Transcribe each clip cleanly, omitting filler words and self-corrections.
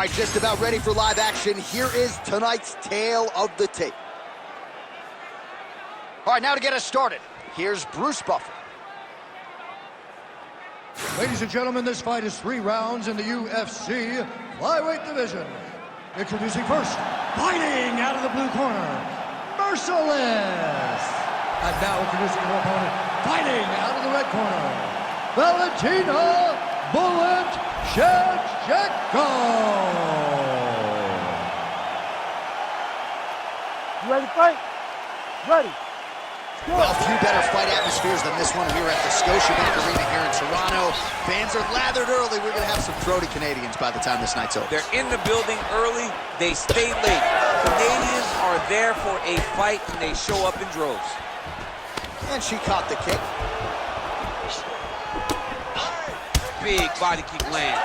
right, just about ready for live action. Here is tonight's tale of the tape. All right, now to get us started, here's Bruce Buffer. Ladies and gentlemen, this fight is 3 rounds in the UFC flyweight division. Introducing first, fighting out of the blue corner, Merciless. And now introducing her opponent, fighting out of the red corner, Valentina Bullet Shevchenko. You ready to fight? Ready. Well, few better fight atmospheres than this one here at the Scotiabank Arena here in Toronto. Fans are lathered early. We're going to have some throaty Canadians by the time this night's over. They're in the building early. They stay late. Canadians are there for a fight, and they show up in droves. And she caught the kick. Big body kick land.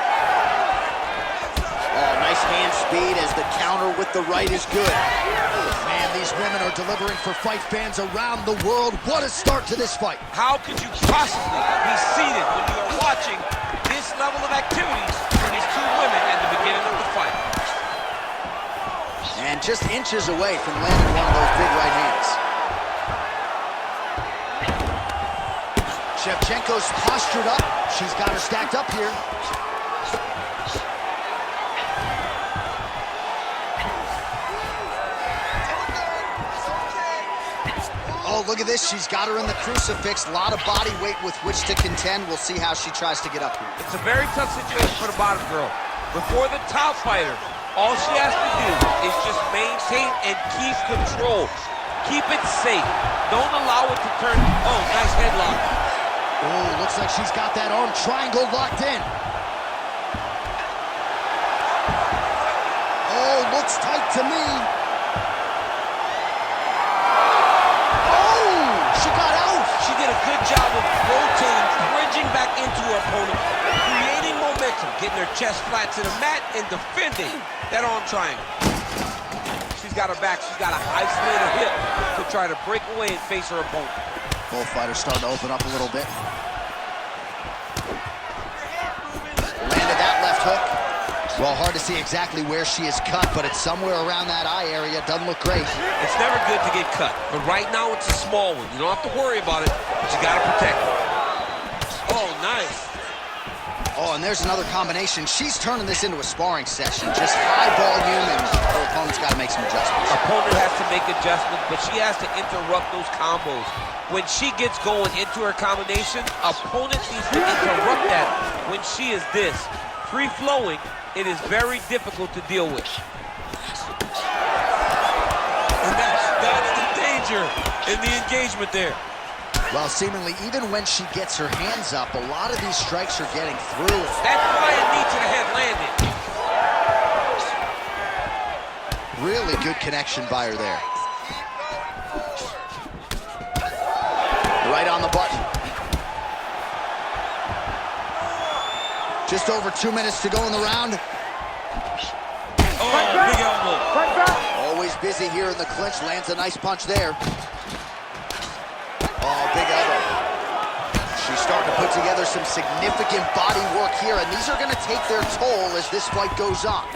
Oh, nice hand speed as the counter with the right is good. Man, these women are delivering for fight fans around the world. What a start to this fight. How could you possibly be seated when you are watching this level of activity from these two women at the beginning of the fight? And just inches away from landing one of those big right hands. Shevchenko's postured up. She's got her stacked up here. Oh, look at this. She's got her in the crucifix. A lot of body weight with which to contend. We'll see how she tries to get up here. It's a very tough situation for the bottom girl. Before the top fighter, all she has to do is just maintain and keep control. Keep it safe. Don't allow it to turn. Oh, nice headlock. Oh, looks like she's got that arm triangle locked in. Oh, looks tight to me. Did a good job of rotating, bridging back into her opponent, creating momentum, getting her chest flat to the mat, and defending that arm triangle. She's got her back. She's got to isolate her hip to try to break away and face her opponent. Both fighters starting to open up a little bit. Landed that left hook. Well, hard to see exactly where she is cut, but it's somewhere around that eye area. Doesn't look great. It's never good to get cut, but right now it's a small one. You don't have to worry about it, but you got to protect it. Oh, nice. Oh, and there's another combination. She's turning this into a sparring session. Just high volume, and her opponent's got to make some adjustments. Opponent has to make adjustments, but she has to interrupt those combos. When she gets going into her combination, opponent needs to interrupt that. When she is this, free-flowing, it is very difficult to deal with. And that's the danger in the engagement there. Well, seemingly, even when she gets her hands up, a lot of these strikes are getting through. That flying knee to the head landed. Really good connection by her there. Right on the button. Just over 2 minutes to go in the round. Oh, big elbow. Always busy here in the clinch. Lands a nice punch there. Oh, big elbow. She's starting to put together some significant body work here, and these are going to take their toll as this fight goes on.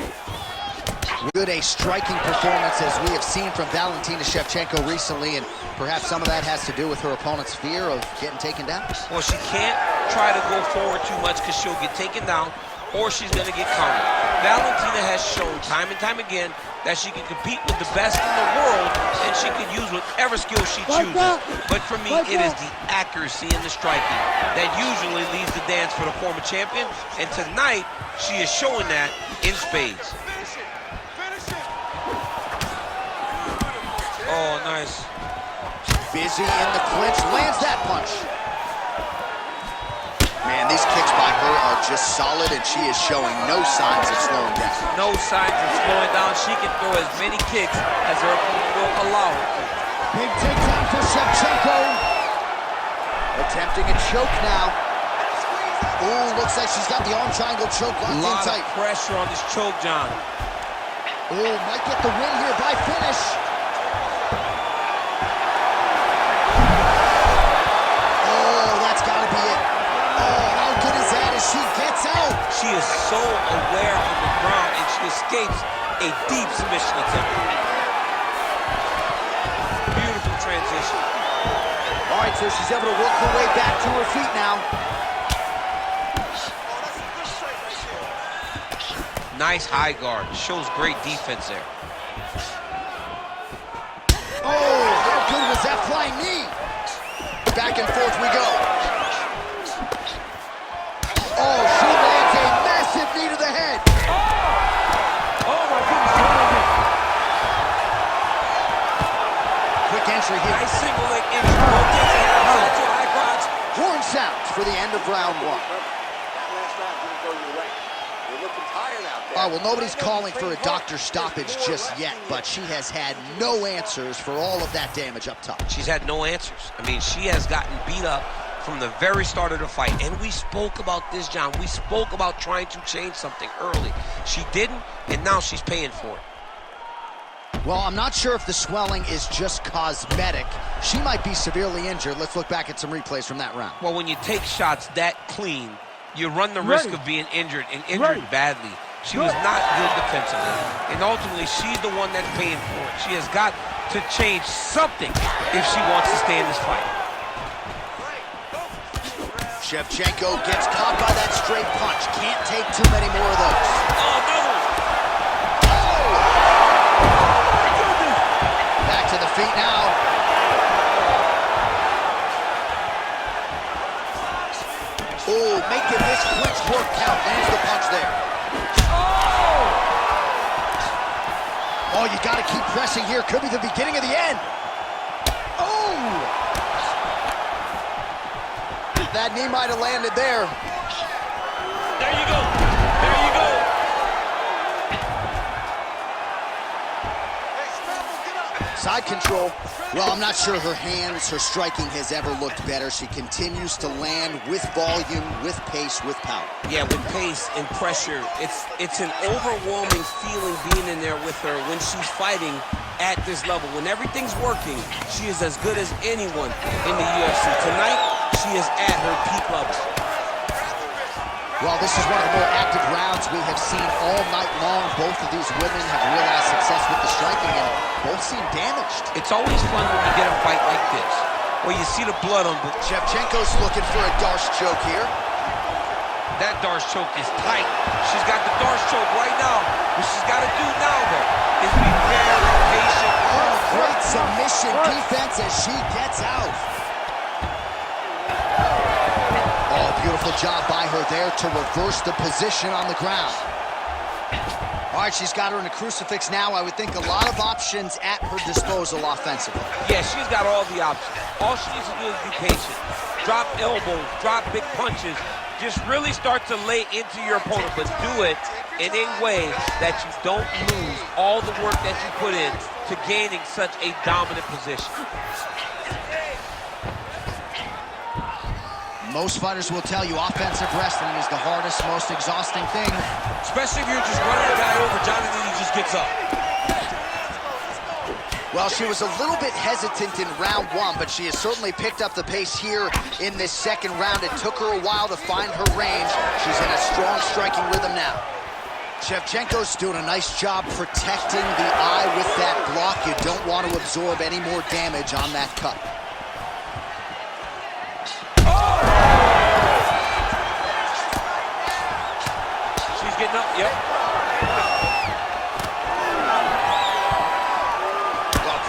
Good a striking performance as we have seen from Valentina Shevchenko recently, and perhaps some of that has to do with her opponent's fear of getting taken down. Well, she can't try to go forward too much because she'll get taken down or she's going to get countered. Valentina has shown time and time again that she can compete with the best in the world and she can use whatever skill she chooses. But for me, it is the accuracy in the striking that usually leads the dance for the former champion, and tonight she is showing that in spades. Oh, nice. Busy in the clinch, lands that punch. Man, these kicks by her are just solid, and she is showing no signs of slowing down. No signs of slowing down. She can throw as many kicks as her opponent will allow her. Big takedown for Shevchenko. Attempting a choke now. Ooh, looks like she's got the arm triangle choke locked in tight. A lot of pressure on this choke, John. Ooh, might get the win here by finish. She is so aware of the ground, and she is escapes a deep submission attempt. Beautiful transition. All right, so she's able to work her way back to her feet now. Nice high guard. Shows great defense there. Oh, how good was that flying knee? Back and forth we go. Oh, she lands a massive knee to the head. Oh my goodness. Quick entry here. Nice single leg injury. Rotates outside to high crotch. Horn sounds for the end of round one. All right, well, nobody's calling for a doctor's stoppage just yet, but she has had no answers for all of that damage up top. She's had no answers. I mean, she has gotten beat up from the very start of the fight. And we spoke about this, John. We spoke about trying to change something early. She didn't, and now she's paying for it. Well, I'm not sure if the swelling is just cosmetic. She might be severely injured. Let's look back at some replays from that round. Well, when you take shots that clean, you run the risk of being injured, and injured badly. She was not good defensively, and ultimately she's the one that's paying for it. She has got to change something if she wants to stay in this fight. Shevchenko gets caught by that straight punch. Can't take too many more of those. Oh, another one. Back to the feet now. Oh, making this clinch work count. Lands the punch there. Oh, you got to keep pressing here. Could be the beginning of the end. Oh! That knee might have landed there. There you go. There you go. Side control. Well, I'm not sure her hands, her striking has ever looked better. She continues to land with volume, with pace, with power. Yeah, with pace and pressure. It's an overwhelming feeling being in there with her when she's fighting at this level. When everything's working, she is as good as anyone in the UFC. Tonight, she is at her peak level. Well, this is one of the more active rounds we have seen all night long. Both of these women have realized success with the striking, and both seem damaged. It's always fun when you get a fight like this, where you see the blood on the... Shevchenko's looking for a Darce choke here. That Darce choke is tight. She's got the Darce choke right now. What she's got to do now, though, is be very patient. Oh, great submission defense as she gets out. Oh, beautiful job by her there to reverse the position on the ground. All right, she's got her in a crucifix now. I would think a lot of options at her disposal offensively. Yeah, she's got all the options. All she needs to do is be patient. Drop elbows, drop big punches. Just really start to lay into your opponent, but do it in a way that you don't lose all the work that you put in to gaining such a dominant position. Most fighters will tell you offensive wrestling is the hardest, most exhausting thing. Especially if you're just running a guy over, Jonathan, he just gets up. Well, she was a little bit hesitant in round one, but she has certainly picked up the pace here in this second round. It took her a while to find her range. She's in a strong striking rhythm now. Shevchenko's doing a nice job protecting the eye with that block. You don't want to absorb any more damage on that cut. She's getting up, yep.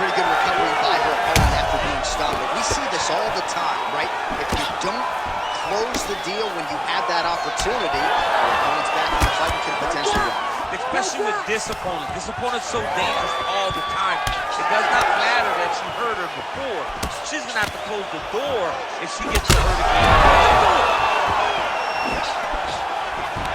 Pretty good recovery by her opponent after being stunned. But we see this all the time, right? If you don't close the deal when you have that opportunity, your opponent's back in the fight and can potentially win. Especially with this opponent. This opponent's so dangerous all the time. It does not matter that she hurt her before. She's going to have to close the door if she gets hurt again.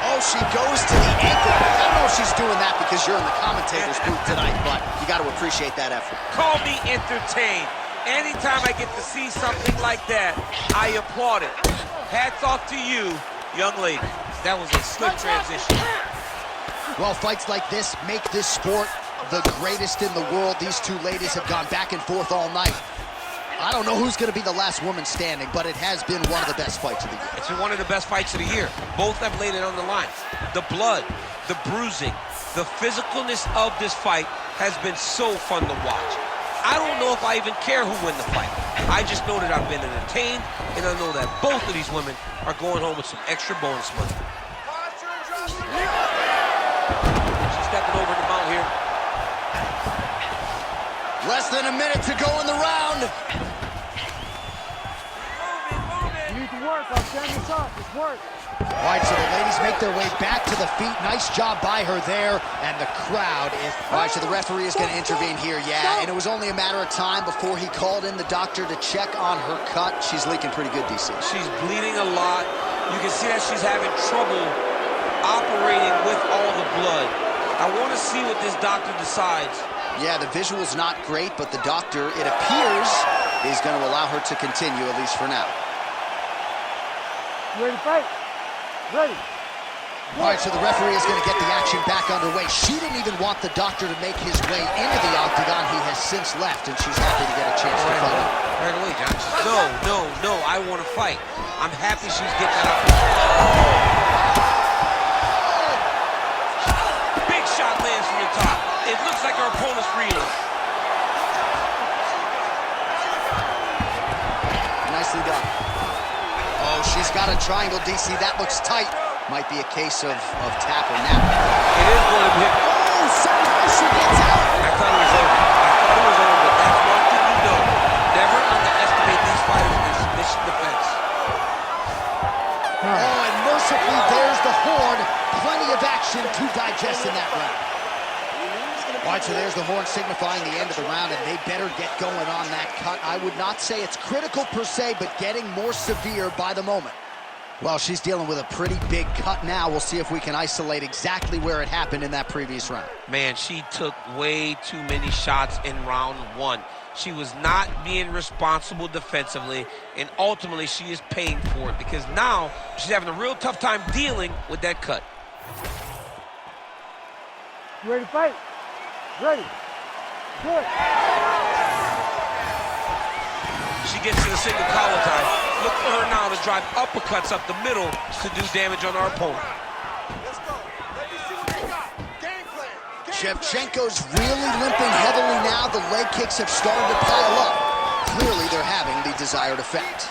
Oh, she goes to the ankle. I don't know if she's doing that because you're in the commentator's booth tonight, but you got to appreciate that effort. Call me entertained. Anytime I get to see something like that, I applaud it. Hats off to you, young lady. That was a slick transition. Well, fights like this make this sport the greatest in the world. These two ladies have gone back and forth all night. I don't know who's going to be the last woman standing, but it has been one of the best fights of the year. It's been one of the best fights of the year. Both have laid it on the line. The blood, the bruising, The physicalness of this fight has been so fun to watch. I don't know if I even care who wins the fight. I just know that I've been entertained, and I know that both of these women are going home with some extra bonus money. She's stepping over the mount here. Less than a minute to go in the round. You need to work. I'll stand this up. Just work. All right, so the ladies make their way back to the feet. Nice job by her there, and the crowd is... All right, so the referee is going to intervene here, yeah, and it was only a matter of time before he called in the doctor to check on her cut. She's leaking pretty good, DC. She's bleeding a lot. You can see that she's having trouble operating with all the blood. I want to see what this doctor decides. Yeah, the visual's not great, but the doctor, it appears, is going to allow her to continue, at least for now. You ready to fight? Ready. All right, so the referee is going to get the action back underway. She didn't even want the doctor to make his way into the octagon. He has since left, and she's happy to get a chance to fight him. Right away, John. No, I want to fight. I'm happy she's getting that up. Big shot lands from the top. It looks like her opponent's reeling. Nicely done. Oh, she's got a triangle, DC. That looks tight. Might be a case of tap or nap. It is going to be. Oh, somehow she gets out. I thought it was over. But that's one thing you know. Never underestimate these fighters in submission defense. Oh, and mercifully, there's the horn. Plenty of action to digest in that round. All right, so there's the horn signifying the end of the round, and they better get going on that cut. I would not say it's critical per se, but getting more severe by the moment. Well, she's dealing with a pretty big cut now. We'll see if we can isolate exactly where it happened in that previous round. Man, she took way too many shots in round one. She was not being responsible defensively, and ultimately she is paying for it because now she's having a real tough time dealing with that cut. You ready to fight? Ready. Good. She gets to the single collar tie. Look for her now to drive uppercuts up the middle to do damage on our opponent. Let's go. Let me see what they got. Game plan. Shevchenko's really limping heavily now. The leg kicks have started to pile up. Clearly, they're having the desired effect.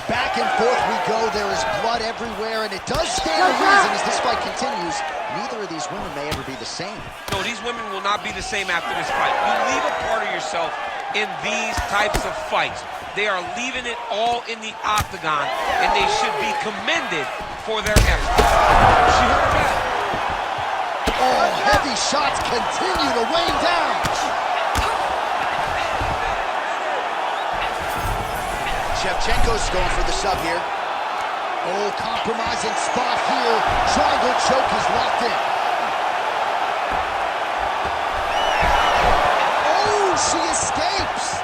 Back and forth we go. There is blood everywhere, and it does stand to reason as this fight continues. Neither of these women may ever be the same. No, these women will not be the same after this fight. You leave a part of yourself in these types of fights. They are leaving it all in the octagon, and they should be commended for their efforts. She hurt her back. Oh, heavy shots continue to rain down. Shevchenko's going for the sub here. Oh, compromising spot here. Triangle choke is locked in. Oh, she escapes.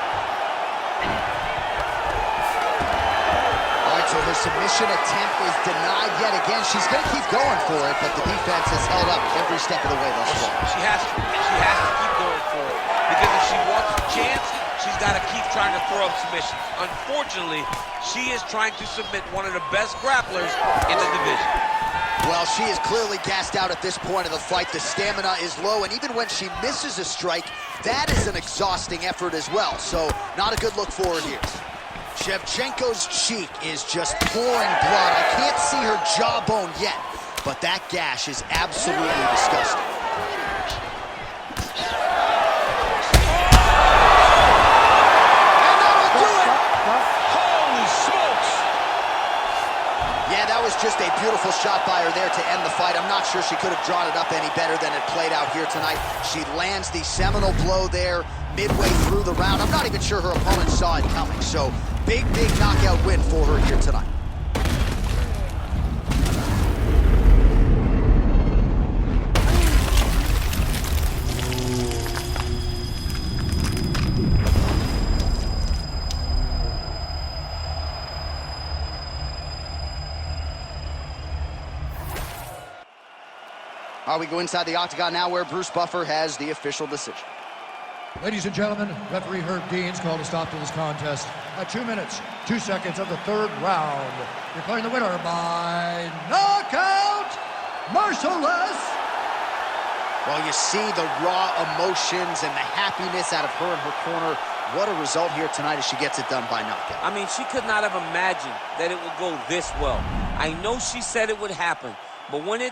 All right, so her submission attempt is denied yet again. She's going to keep going for it, but the defense has held up every step of the way thus far. She has to. She has to keep going for it. Because if she wants a chance, she's got to keep trying to throw up submissions. Unfortunately, she is trying to submit one of the best grapplers in the division. Well, she is clearly gassed out at this point of the fight. The stamina is low, and even when she misses a strike, that is an exhausting effort as well. So, not a good look for her here. Shevchenko's cheek is just pouring blood. I can't see her jawbone yet, but that gash is absolutely disgusting. Just a beautiful shot by her there to end the fight. I'm not sure she could have drawn it up any better than it played out here tonight. She lands the seminal blow there midway through the round. I'm not even sure her opponent saw it coming. So big knockout win for her here tonight. All right, we go inside the octagon now where Bruce Buffer has the official decision. Ladies and gentlemen, referee Herb Dean's called a stop to this contest at 2 minutes, 2 seconds of the third round. Declaring the winner by knockout, merciless. Well, you see the raw emotions and the happiness out of her in her corner. What a result here tonight as she gets it done by knockout. I mean, she could not have imagined that it would go this well. I know she said it would happen, but when it